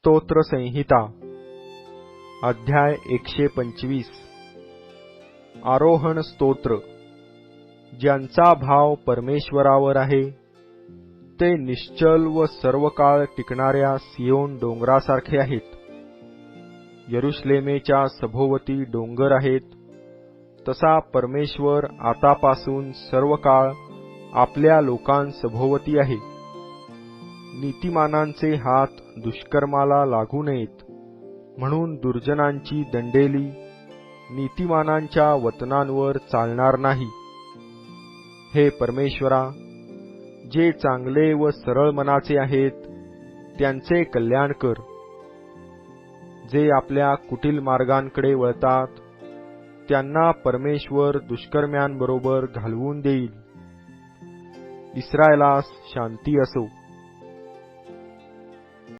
स्तोत्र संहिता अध्याय 125 आरोहण स्तोत्र। ज्यांचा भाव परमेश्वरावर आहे ते निश्चल व सर्व काळ टिकणाऱ्या सियोन डोंगरासारखे आहेत। यरुशलेमेच्या सभोवती डोंगर आहेत, तसा परमेश्वर आतापासून सर्व काळ आपल्या लोकांसभोवती आहे। नीतिमानांचे हात दुष्कर्माला लागू नयेत, म्हणून दुर्जनांची दंडेली नीतिमानांच्या वतनांवर चालणार नाही। हे परमेश्वरा, जे चांगले व सरळ मनाचे आहेत त्यांचे कल्याण कर। जे आपल्या कुटील मार्गांकडे वळतात त्यांना परमेश्वर दुष्कर्म्यांबरोबर घालवून देईल। इस्रायेलास शांती असो।